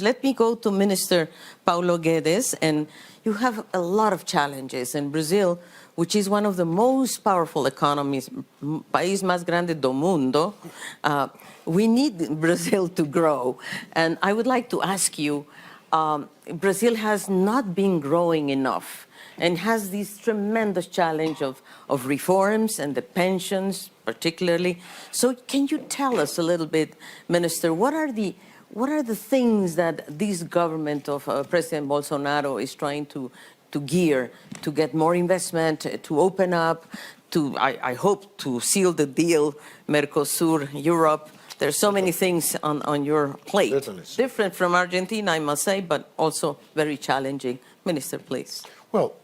Let me go to Minister Paulo Guedes, and you have a lot of challenges in Brazil, which is one of the most powerful economies, país más grande do mundo. We need Brazil to grow, and I would like to ask you, Brazil has not been growing enough and has this tremendous challenge of reforms and the pensions particularly. So can you tell us a little bit, Minister, what are the things that this government of President Bolsonaro is trying to gear to get more investment, to open up, to, I hope, to seal the deal, Mercosur, Europe? There's so many things on your plate. Certainly. Different from Argentina, I must say, but also very challenging. Minister, please. Well,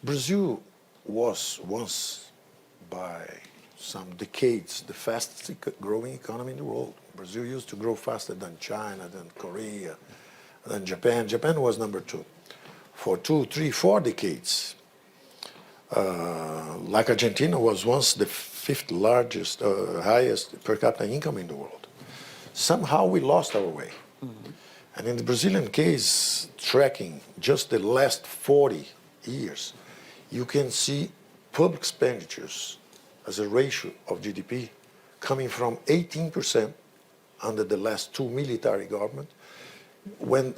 Brazil was once, by some decades, the fastest growing economy in the world. Brazil used to grow faster than China, than Korea, than Japan. Japan was number 2 for 2, 3, 4 decades. Like Argentina was once the 5th largest, highest per capita income in the world. Somehow we lost our way. And in the Brazilian case, tracking just the last 40 years, you can see public expenditures as a ratio of GDP coming from 18% under the last 2 military governments, when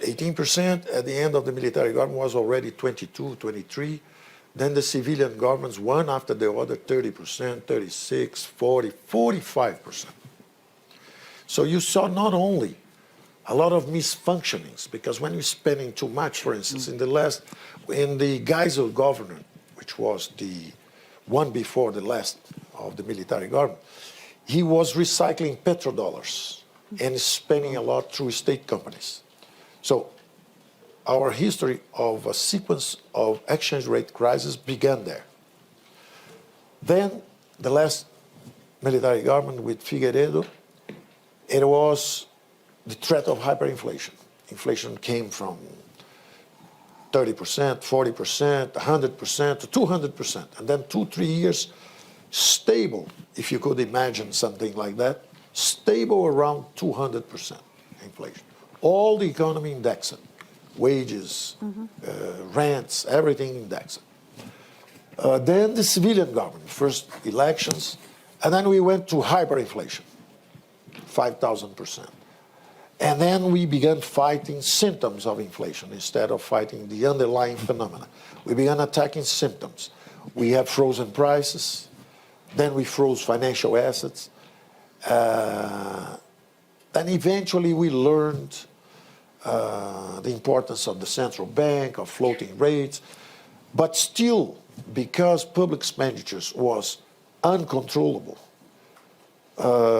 18% at the end of the military government was already 22, 23. Then the civilian governments, one after the other, 30%, 36, 40, 45%. So you saw not only a lot of misfunctionings, because when you're spending too much, for instance, in the Geisel government, which was the one before the last of the military government, he was recycling petrodollars and spending a lot through state companies. So our history of a sequence of exchange rate crises began there. Then the last military government with Figueiredo, it was the threat of hyperinflation. Inflation came from 30%, 40%, 100% to 200%. And then 2-3 years stable, if you could imagine something like that, stable around 200% inflation. All the economy indexed, wages, rents, everything indexed. Then the civilian government, first elections, and then we went to hyperinflation, 5,000%. And then we began fighting symptoms of inflation instead of fighting the underlying phenomena. We began attacking symptoms. We have frozen prices. Then we froze financial assets. Then eventually we learned the importance of the central bank, of floating rates. But still, because public expenditures was uncontrollable,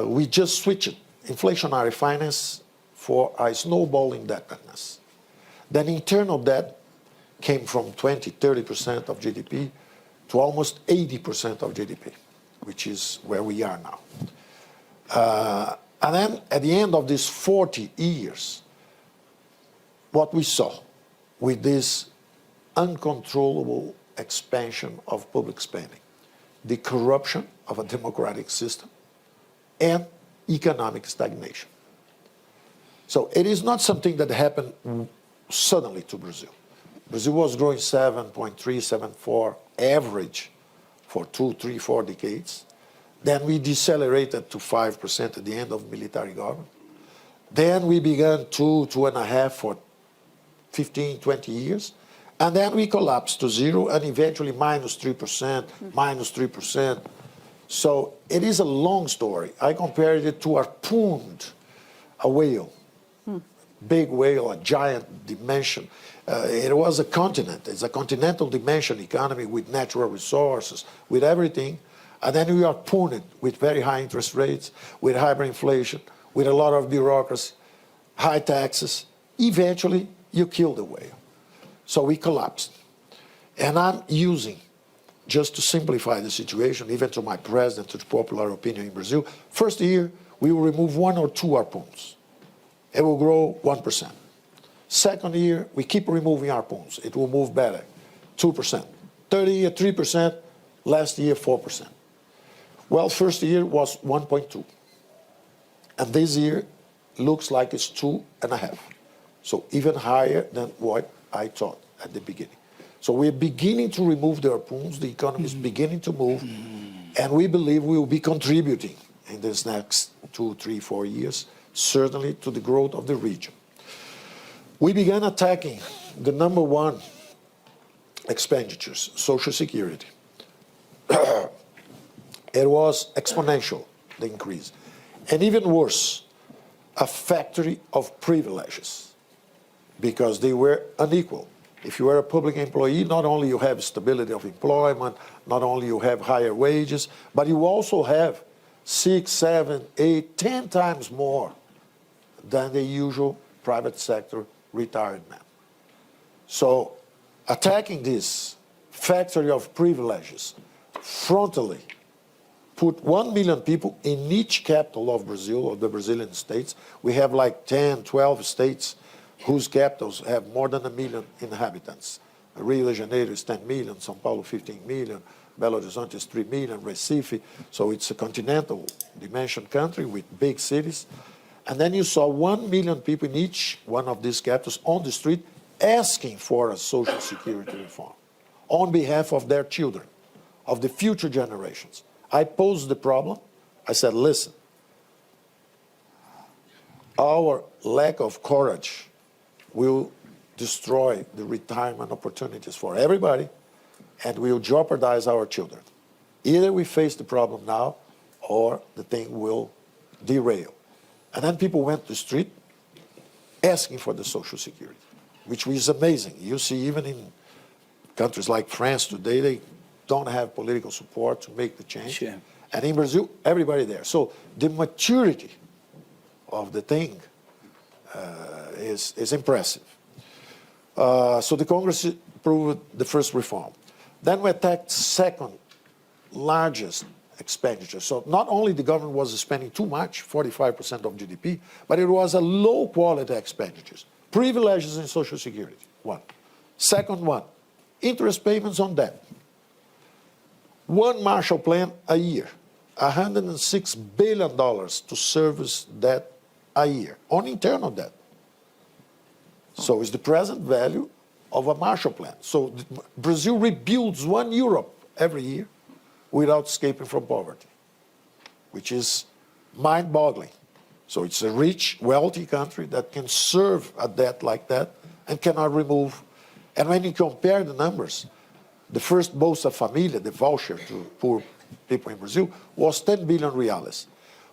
we just switched inflationary finance for a snowball indebtedness. Then internal debt came from 20, 30% of GDP to almost 80% of GDP, which is where we are now. And then at the end of these 40 years, what we saw with this uncontrollable expansion of public spending, the corruption of a democratic system, and economic stagnation. So it is not something that happened suddenly to Brazil. Brazil was growing 7.3, 7.4 average for 2, 3, 4 decades. Then we decelerated to 5% at the end of military government. Then we began 2, 2.5 for 15, 20 years. And then we collapsed to 0 and eventually minus 3%, minus 3%. So it is a long story. I compared it to harpooned a whale, big whale, a giant dimension. It was a continent. It's a continental dimension economy with natural resources, with everything. And then we harpooned it with very high interest rates, with hyperinflation, with a lot of bureaucracy, high taxes. Eventually, you kill the whale. So we collapsed. And I'm using, just to simplify the situation, even to my president, to the popular opinion in Brazil, first year, we will remove 1 or 2 harpoons. It will grow 1%. Second year, we keep removing harpoons. It will move better, 2%. Third year, 3%. Last year, 4%. Well, first year was 1.2. And this year, looks like it's 2.5. So even higher than what I thought at the beginning. So we're beginning to remove the harpoons, the economy is beginning to move, and we believe we will be contributing in this next 2, 3, 4 years, certainly to the growth of the region. We began attacking the number one expenditures, Social Security. It was exponential, the increase. And even worse, a factory of privileges, because they were unequal. If you are a public employee, not only you have stability of employment, not only you have higher wages, but you also have 6, 7, 8, 10 times more than the usual private sector retired man. So attacking this factory of privileges frontally put 1 million people in each capital of Brazil, or the Brazilian states. We have like 10, 12 states whose capitals have more than 1 million inhabitants. Rio de Janeiro is 10 million, São Paulo 15 million, Belo Horizonte is 3 million, Recife. So it's a continental dimension country with big cities. And then you saw 1 million people in each one of these capitals on the street asking for a social security reform on behalf of their children, of the future generations. I posed the problem. I said, listen, our lack of courage will destroy the retirement opportunities for everybody and will jeopardize our children. Either we face the problem now or the thing will derail. And then people went to the street asking for the Social Security, which is amazing. You see, even in countries like France today, they don't have political support to make the change. Sure. And in Brazil, everybody there. So the maturity of the thing is impressive. So the Congress approved the first reform. Then we attacked second largest expenditure. So not only the government was spending too much, 45% of GDP, but it was a low quality expenditures. Privileges in Social Security, one. Second one, interest payments on debt. One Marshall Plan a year, $106 billion to service debt a year, on internal debt. So it's the present value of a Marshall Plan. So Brazil rebuilds one Europe every year without escaping from poverty, which is mind-boggling. So it's a rich, wealthy country that can serve a debt like that and cannot remove. And when you compare the numbers, the first Bolsa Família, the voucher to poor people in Brazil, was 10 billion reais.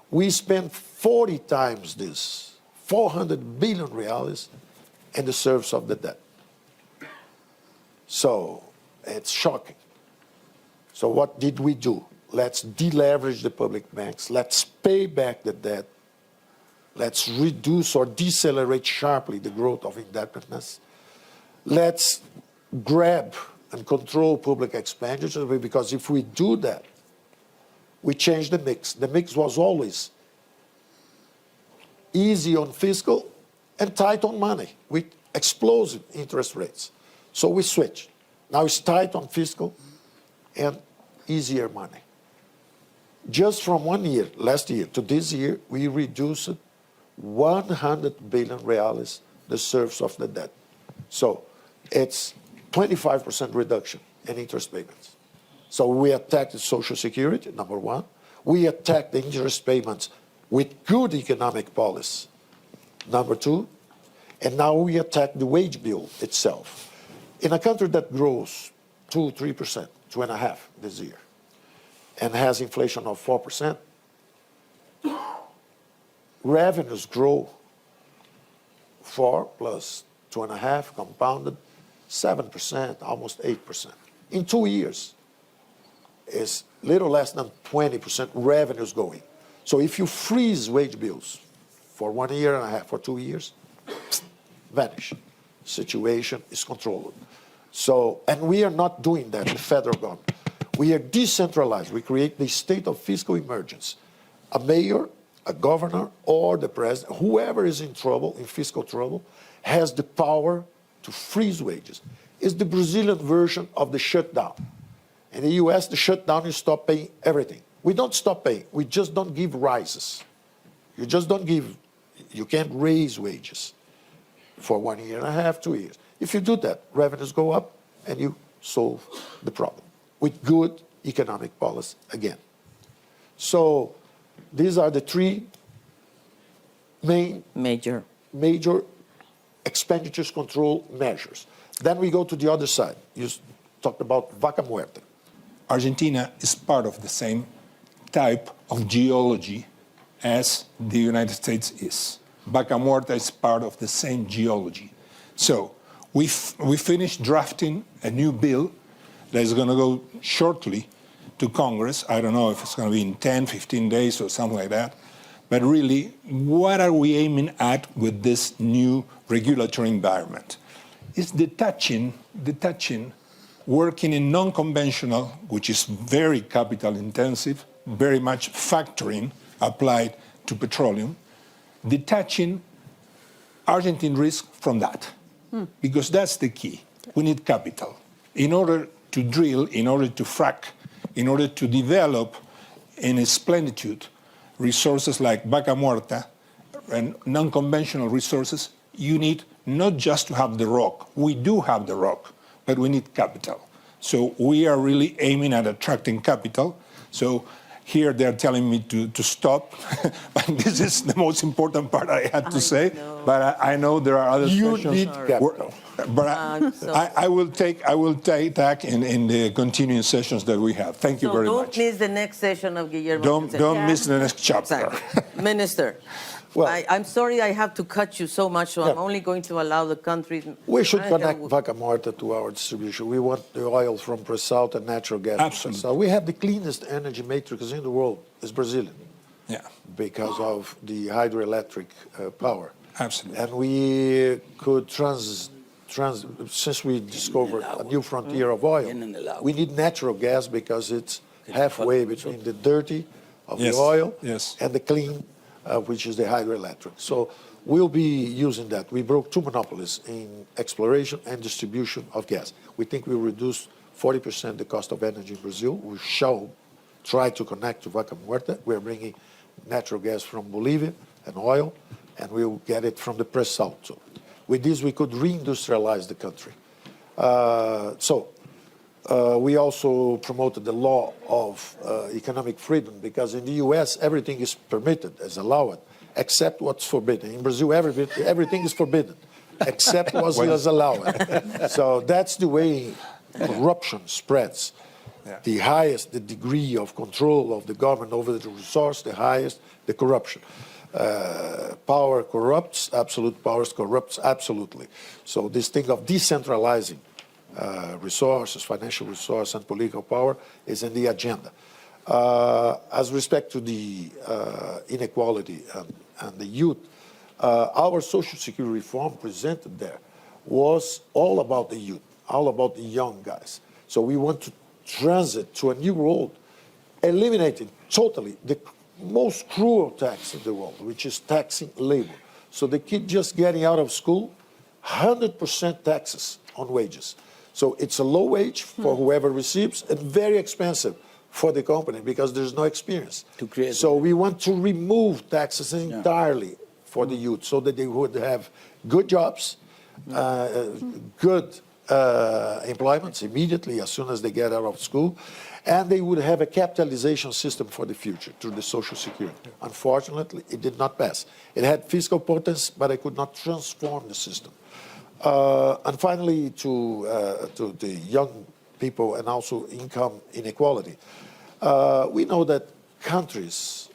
We spent 40 times this, 400 billion reais in the service of the debt. So it's shocking. So what did we do? Let's deleverage the public banks. Let's pay back the debt. Let's reduce or decelerate sharply the growth of indebtedness. Let's grab and control public expenditure, because if we do that, we change the mix. The mix was always easy on fiscal and tight on money with explosive interest rates. So we switched. Now it's tight on fiscal and easier money. Just from 1 year, last year, to this year, we reduced 100 billion reais the service of the debt. So it's 25% reduction in interest payments. So we attacked the Social Security, number one. We attacked the interest payments with good economic policy, number two. And now we attack the wage bill itself. In a country that grows 2, 3%, 2.5% this year, and has inflation of 4%, revenues grow 4 plus 2.5 compounded 7%, almost 8%. In 2 years, it's little less than 20% revenues going. So if you freeze wage bills for 1.5 years, for 2 years, vanish. Situation is controlled. So, and we are not doing that, the federal government. We are decentralized. We create the state of fiscal emergency. A mayor, a governor, or the president, whoever is in trouble, in fiscal trouble, has the power to freeze wages. It's the Brazilian version of the shutdown. In the US, the shutdown, you stop paying everything. We don't stop paying. We just don't give rises. You just don't give You can't raise wages for 1 year and a half, 2 years. If you do that, revenues go up and you solve the problem with good economic policy again. So these are the three main Major. major expenditures control measures. Then we go to the other side. You talked about vaca muerta. Argentina is part of the same type of geology as the United States is. Vaca Muerta is part of the same geology. So we finished drafting a new bill that is going to go shortly to Congress. I don't know if it's going to be in 10, 15 days or something like that. But really, what are we aiming at with this new regulatory environment? It's detaching, working in non-conventional, which is very capital intensive, very much factoring applied to petroleum, detaching Argentine risk from that. Because that's the key. We need capital. In order to drill, in order to frack, in order to develop in its plenitude resources like vaca muerta and non-conventional resources, you need not just to have the rock. We do have the rock, but we need capital. So we are really aiming at attracting capital. So here they're telling me to stop, but this is the most important part I had to say. know. But I know there are other You questions. need capital. But sorry. I will take tack in the continuing sessions that we have. Thank you So very don't much. miss the next session of Guillermo. Don't miss the next chapter. Exactly. Minister, Well- I'm sorry I have to cut you so much, so I'm Yeah. only going to allow the country. We should connect vaca muerta to our distribution. We want the oil from pre-salt and natural gas. from Absolutely. pre-salt. We have the cleanest energy matrix in the world. It's Brazilian Yeah, because of the hydroelectric power. absolutely. And we could since we discovered a new frontier of oil, we need natural gas because it's halfway between the dirty of Yes, the oil yes. and the clean, which is the hydroelectric. So we'll be using that. We broke 2 monopolies in exploration and distribution of gas. We think we'll reduce 40% the cost of energy in Brazil. We shall try to connect to Vaca Muerta. We're bringing natural gas from Bolivia and oil, and we'll get it from the pre-salt. So with this, we could reindustrialize the country. We also promoted the law of economic freedom because in the U.S., everything is permitted, is allowed, except what's forbidden. In Brazil, everything is forbidden, except what is allowed. So that's the way corruption spreads. Yeah. The highest the degree of control of the government over the resource, the highest the corruption. Power corrupts, absolute powers corrupts absolutely. So this thing of decentralizing resources, financial resource, and political power is in the agenda. As respect to the inequality and the youth, our social security reform presented there was all about the youth, all about the young guys. So we want to transit to a new world, eliminating totally the most cruel tax in the world, which is taxing labor. So the kid just getting out of school, 100% taxes on wages. So it's a low wage for whoever receives and very expensive for the company because there's no experience. So we want to remove taxes entirely for the youth so that they would have good jobs, good employments immediately as soon as they get out of school, and they would have a capitalization system for the future through the Social Security. Unfortunately, it did not pass. It had fiscal potence, but it could not transform the system. And finally, to the young people and also income inequality, we know that countries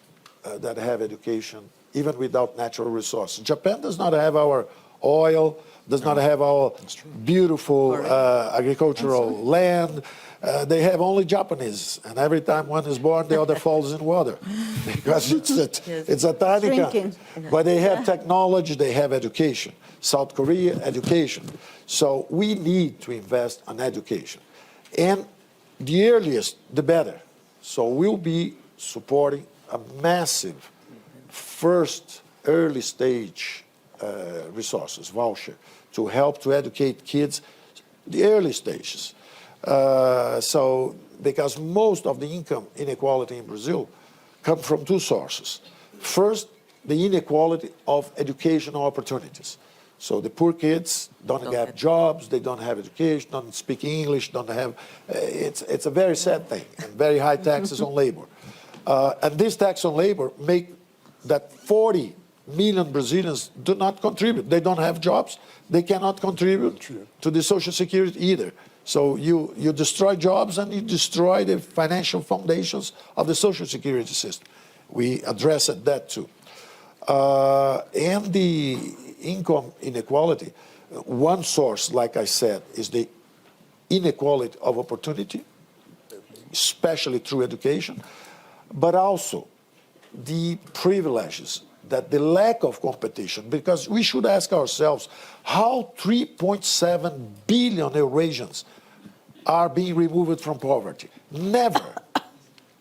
that have education, even without natural resources, Japan does not have our oil, does not have our beautiful agricultural land. They have only Japanese, and every time one is born, the other falls in water because it's a tiny country. But they have technology, they have education. South Korea, education. So we need to invest in education. And the earliest, the better. So we'll be supporting a massive first early stage resources, voucher, to help to educate kids the early stages. Because most of the income inequality in Brazil come from 2 sources. First, the inequality of educational opportunities. So the poor kids don't have jobs, they don't have education, don't speak English, don't have, it's a very sad thing, and very high taxes on labor. And this tax on labor make that 40 million Brazilians do not contribute. They don't have jobs, they cannot contribute to the Social Security either. So you destroy jobs and you destroy the financial foundations of the Social Security system. We addressed that too. And the income inequality, one source, like I said, is the inequality of opportunity, especially through education, but also the privileges, that the lack of competition, because we should ask ourselves how 3.7 billion Eurasians are being removed from poverty. Never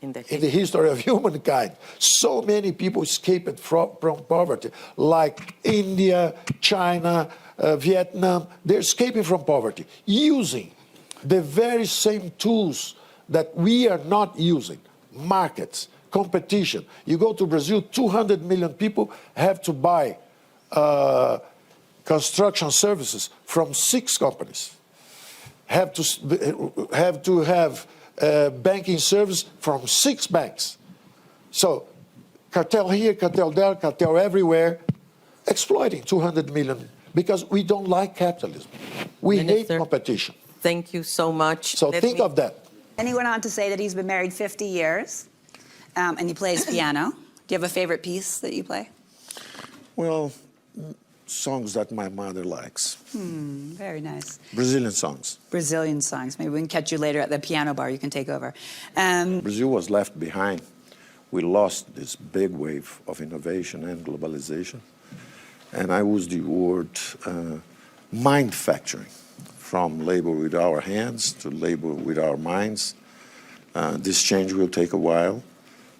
in the history of humankind so many people escaped from poverty, like India, China, Vietnam. They're escaping from poverty using the very same tools that we are not using: markets, competition. You go to Brazil, 200 million people have to buy construction services from 6 companies. Have to have banking service from 6 banks. So cartel here, cartel there, cartel everywhere, exploiting 200 million because we don't like capitalism. We hate competition. Thank you so much. So think of that. And he went on to say that he's been married 50 years. And he plays piano. Do you have a favorite piece that you play? Well, songs that my mother likes. Very nice. Brazilian songs. Brazilian songs. Maybe we can catch you later at the piano bar. You can take over. Brazil was left behind. We lost this big wave of innovation and globalization. And I use the word mind-factoring, from labor with our hands to labor with our minds. This change will take a while.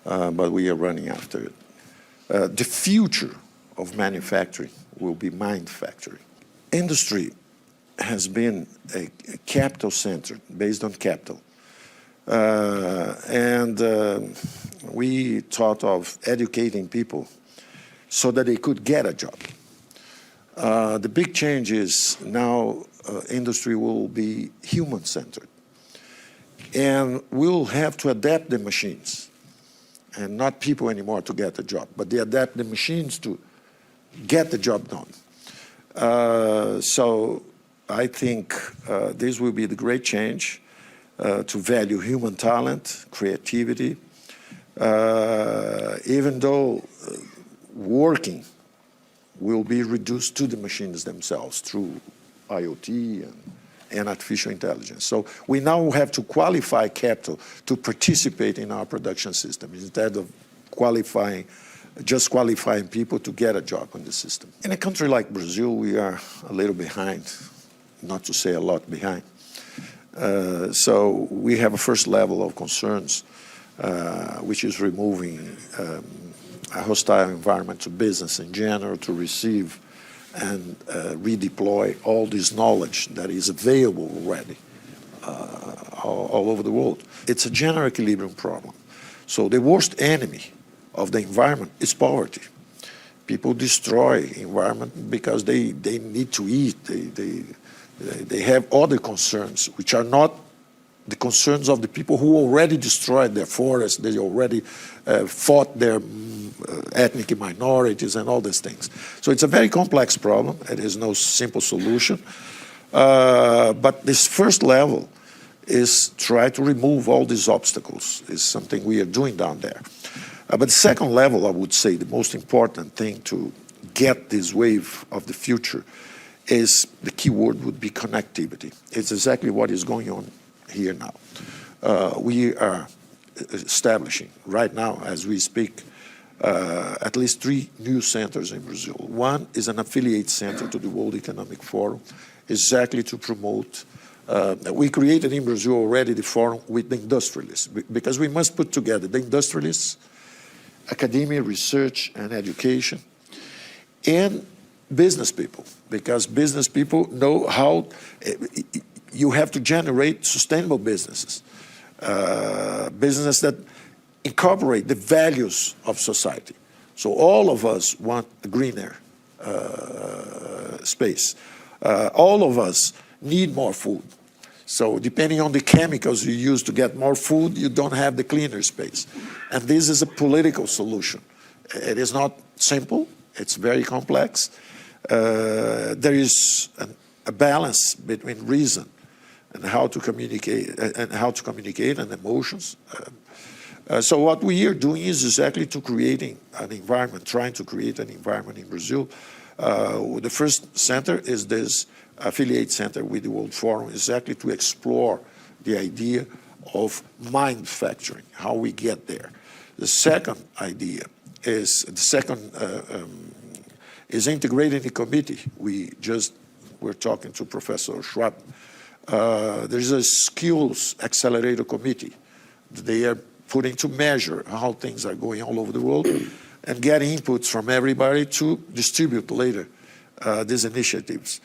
But we are running after it. The future of manufacturing will be mind-factoring. Industry has been a capital-centered, based on capital. We thought of educating people so that they could get a job. The big change is now industry will be human-centered. And we'll have to adapt the machines. And not people anymore to get the job, but they adapt the machines to get the job done. So I think this will be the great change to value human talent, creativity, even though working will be reduced to the machines themselves through IoT and artificial intelligence. So we now have to qualify capital to participate in our production system instead of just qualifying people to get a job in the system. In a country like Brazil, we are a little behind, not to say a lot behind. So we have a first level of concerns, which is removing a hostile environment to business in general, to receive and redeploy all this knowledge that is available already all over the world. It's a general equilibrium problem. So the worst enemy of the environment is poverty. People destroy environment because they need to eat. They have other concerns, which are not the concerns of the people who already destroyed their forests, they already fought their ethnic minorities and all these things. So it's a very complex problem. It is no simple solution. But this first level is try to remove all these obstacles, is something we are doing down there. But the second level, I would say, the most important thing to get this wave of the future is, the key word would be connectivity. It's exactly what is going on here now. We are establishing right now, as we speak, at least 3 new centers in Brazil. One is an affiliate center to the World Economic Forum, exactly to promote. We created in Brazil already the forum with the industrialists, because we must put together the industrialists, academia, research, and education, and business people, because business people know how you have to generate sustainable businesses, businesses that incorporate the values of society, So all of us want a greener space. All of us need more food. So depending on the chemicals you use to get more food, you don't have the cleaner space. And this is a political solution. It is not simple. It's very complex. There is a balance between reason and how to communicate and emotions. So what we are doing is exactly to creating an environment, trying to create an environment in Brazil. The first center is this affiliate center with the World Forum, exactly to explore the idea of manufacturing, how we get there. The second idea is integrating the committee. We're talking to Professor Schwab. There's a skills accelerator committee. They are putting to measure how things are going all over the world and get inputs from everybody to distribute later these initiatives.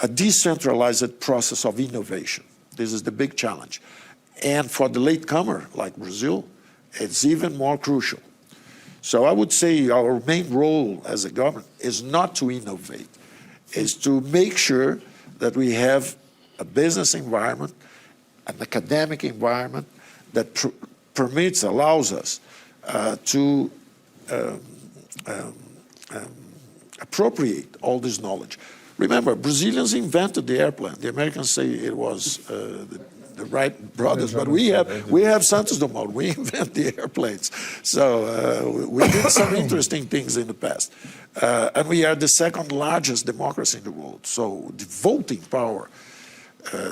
A decentralized process of innovation. This is the big challenge. And for the latecomer, like Brazil, it's even more crucial. So I would say our main role as a government is not to innovate, is to make sure that we have a business environment, an academic environment that allows us to appropriate all this knowledge. Remember, Brazilians invented the airplane. The Americans say it was the Wright brothers, but we have Santos Dumont. We invent the airplanes. So we did some interesting things in the past. And we are the second largest democracy in the world. So the voting power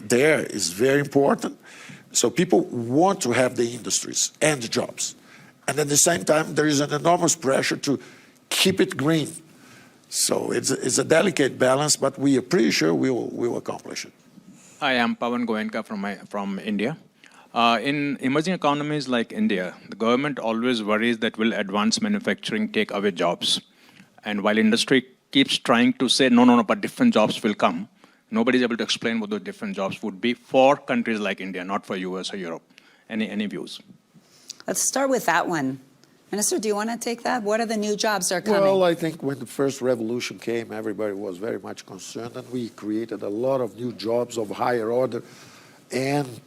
there is very important. So people want to have the industries and the jobs. And at the same time, there is an enormous pressure to keep it green. So it's a delicate balance, but we are pretty sure we'll accomplish it. Hi, I'm Pawan Goenka from India. In emerging economies like India, the government always worries that will advanced manufacturing take away jobs? And while industry keeps trying to say, no, but different jobs will come, nobody's able to explain what those different jobs would be for countries like India, not for US or Europe. Any views? Let's start with that one. Minister, do you want to take that? What are the new jobs that are coming? Well, I think when the first revolution came, everybody was very much concerned, and we created a lot of new jobs of higher order. And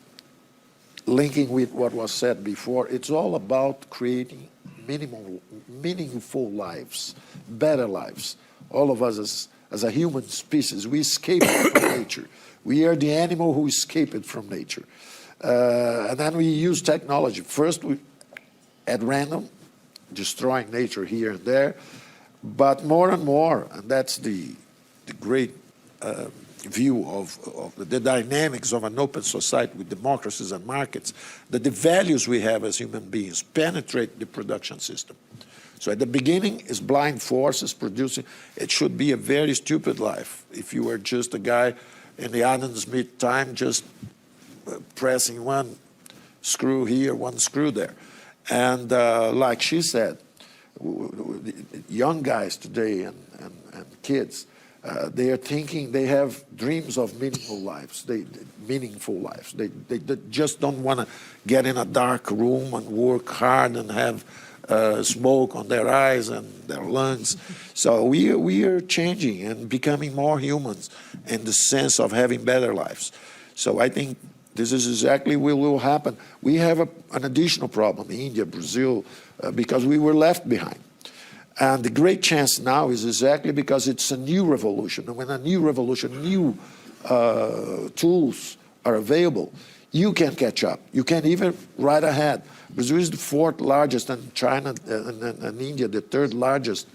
linking with what was said before, it's all about creating meaningful lives, better lives. All of us as a human species, we escape from nature. We are the animal who escaped from nature. And then we use technology. First, at random, destroying nature here and there, but more and more, and that's the great view of the dynamics of an open society with democracies and markets, that the values we have as human beings penetrate the production system. So at the beginning is blind forces producing. It should be a very stupid life if you were just a guy in the Adam Smith time just pressing one screw here, one screw there. And like she said, young guys today and kids, they are thinking they have dreams of meaningful lives. They just don't want to get in a dark room and work hard and have smoke on their eyes and their lungs. So we are changing and becoming more humans in the sense of having better lives. So I think this is exactly what will happen. We have an additional problem in India, Brazil, because we were left behind. And the great chance now is exactly because it's a new revolution. And when a new revolution, new tools are available, you can catch up. You can even ride ahead. Brazil is the fourth largest, and China and India the third largest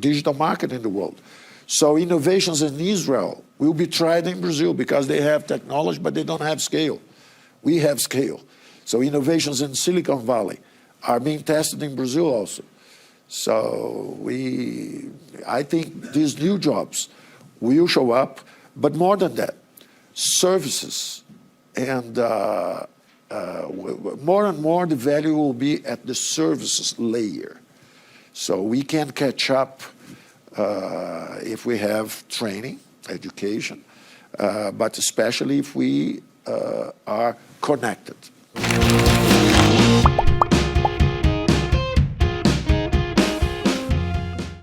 digital market in the world. So innovations in Israel will be tried in Brazil because they have technology, but they don't have scale. We have scale. So innovations in Silicon Valley are being tested in Brazil also. So I think these new jobs will show up, but more than that, services and more and more the value will be at the services layer. So we can catch up if we have training, education, but especially if we are connected.